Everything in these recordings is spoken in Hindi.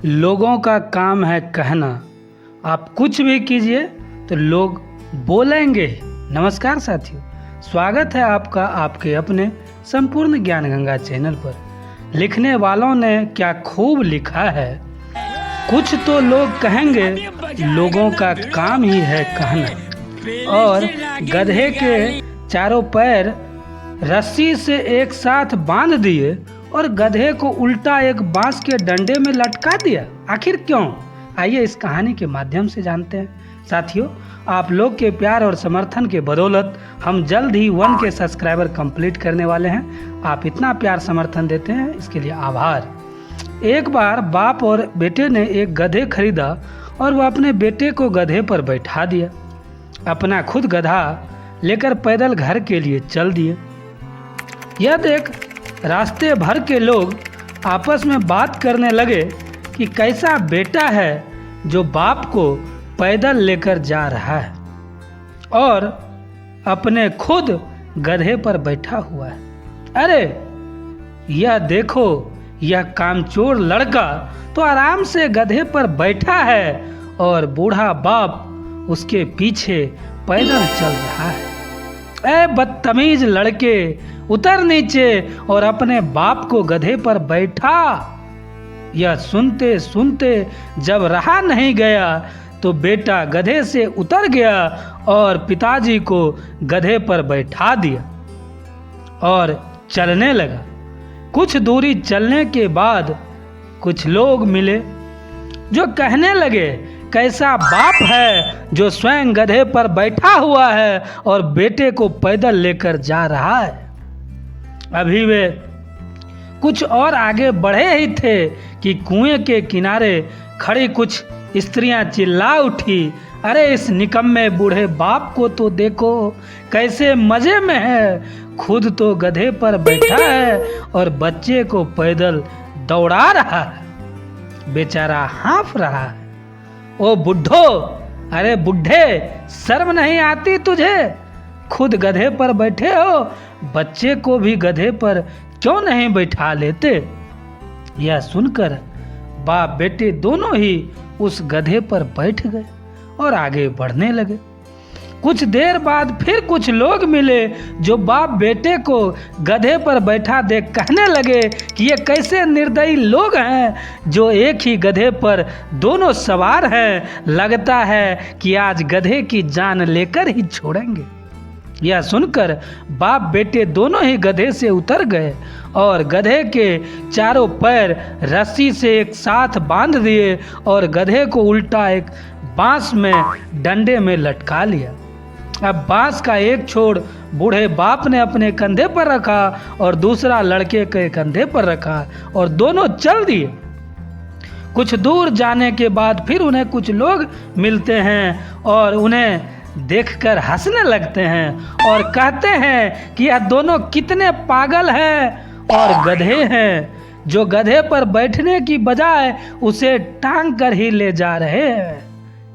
लोगों का काम है कहना, आप कुछ भी कीजिए तो लोग बोलेंगे। नमस्कार साथियों, स्वागत है आपका आपके अपने संपूर्ण ज्ञान गंगा चैनल पर। लिखने वालों ने क्या खूब लिखा है, कुछ तो लोग कहेंगे, लोगों का काम ही है कहना। और गधे के चारों पैर रस्सी से एक साथ बांध दिए और गधे को उल्टा एक बांस के डंडे में लटका दिया। आखिर क्यों? आइए इस कहानी के माध्यम से जानते हैं। साथियों, आप लोग के प्यार और समर्थन के बदौलत हम जल्द ही 1 के सब्सक्राइबर कंप्लीट करने वाले हैं। आप इतना प्यार समर्थन देते हैं, इसके लिए आभार। एक बार बाप और बेटे ने एक गधे खरीदा और वह अपने बेटे को गधे पर बैठा दिया। अपना खुद गधा लेकर पैदल घर के लिए चल दिए। यह देख रास्ते भर के लोग आपस में बात करने लगे कि कैसा बेटा है जो बाप को पैदल लेकर जा रहा है और अपने खुद गधे पर बैठा हुआ है। अरे यह देखो, यह कामचोर लड़का तो आराम से गधे पर बैठा है और बूढ़ा बाप उसके पीछे पैदल चल रहा है। ए बदतमीज लड़के, उतर नीचे और अपने बाप को गधे पर बैठा। यह सुनते सुनते जब रहा नहीं गया तो बेटा गधे से उतर गया और पिताजी को गधे पर बैठा दिया और चलने लगा। कुछ दूरी चलने के बाद कुछ लोग मिले जो कहने लगे, कैसा बाप है जो स्वयं गधे पर बैठा हुआ है और बेटे को पैदल लेकर जा रहा है। अभी वे कुछ और आगे बढ़े ही थे कि कुएं के किनारे खड़ी कुछ स्त्रियां चिल्ला उठी, अरे इस निकम्मे बूढ़े बाप को तो देखो, कैसे मजे में है, खुद तो गधे पर बैठा है और बच्चे को पैदल दौड़ा रहा है, बेचारा हाँफ रहा है। ओ बुढ़ो, अरे बुढ़े, शर्म नहीं आती तुझे? खुद गधे पर बैठे हो, बच्चे को भी गधे पर क्यों नहीं बैठा लेते? यह सुनकर बाप बेटे दोनों ही उस गधे पर बैठ गए और आगे बढ़ने लगे। कुछ देर बाद फिर कुछ लोग मिले जो बाप बेटे को गधे पर बैठा देख कहने लगे कि ये कैसे निर्दयी लोग हैं जो एक ही गधे पर दोनों सवार हैं, लगता है कि आज गधे की जान लेकर ही छोड़ेंगे। यह सुनकर बाप बेटे दोनों ही गधे से उतर गए और गधे के चारों पैर रस्सी से एक साथ बांध दिए और गधे को उल्टा एक बांस में डंडे में लटका लिया। अब बांस का एक छोर बूढ़े बाप ने अपने कंधे पर रखा और दूसरा लड़के के कंधे पर रखा और दोनों चल दिए। कुछ दूर जाने के बाद फिर उन्हें कुछ लोग मिलते हैं और उन्हें देखकर हंसने लगते हैं और कहते हैं कि यह दोनों कितने पागल हैं और गधे हैं जो गधे पर बैठने की बजाय उसे टांग कर ही ले जा रहे हैं।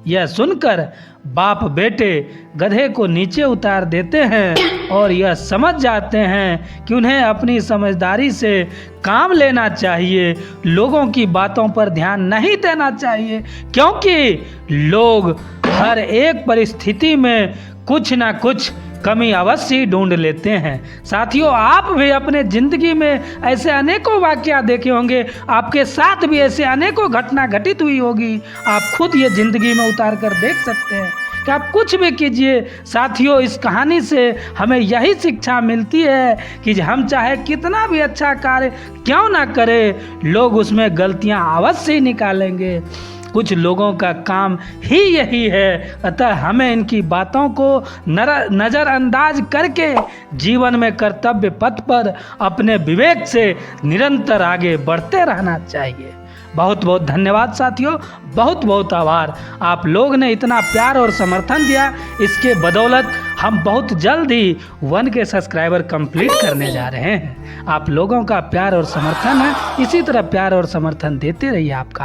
यह सुनकर बाप बेटे गधे को नीचे उतार देते हैं और यह समझ जाते हैं कि उन्हें अपनी समझदारी से काम लेना चाहिए, लोगों की बातों पर ध्यान नहीं देना चाहिए, क्योंकि लोग हर एक परिस्थिति में कुछ ना कुछ कमी अवश्य ढूंढ लेते हैं। साथियों, आप भी अपने ज़िंदगी में ऐसे अनेकों वाक़या देखे होंगे, आपके साथ भी ऐसे अनेकों घटना घटित हुई होगी। आप खुद ये ज़िंदगी में उतार कर देख सकते हैं कि आप कुछ भी कीजिए। साथियों, इस कहानी से हमें यही शिक्षा मिलती है कि हम चाहे कितना भी अच्छा कार्य क्यों ना करें, लोग उसमें गलतियाँ अवश्य निकालेंगे। कुछ लोगों का काम ही यही है, अतः हमें इनकी बातों को नज़रअंदाज करके जीवन में कर्तव्य पथ पर अपने विवेक से निरंतर आगे बढ़ते रहना चाहिए। बहुत बहुत धन्यवाद साथियों, बहुत बहुत आभार। आप लोग ने इतना प्यार और समर्थन दिया, इसके बदौलत हम बहुत जल्द ही 1 के सब्सक्राइबर कंप्लीट करने जा रहे हैं। आप लोगों का प्यार और समर्थन है, इसी तरह प्यार और समर्थन देते रहिए। आपका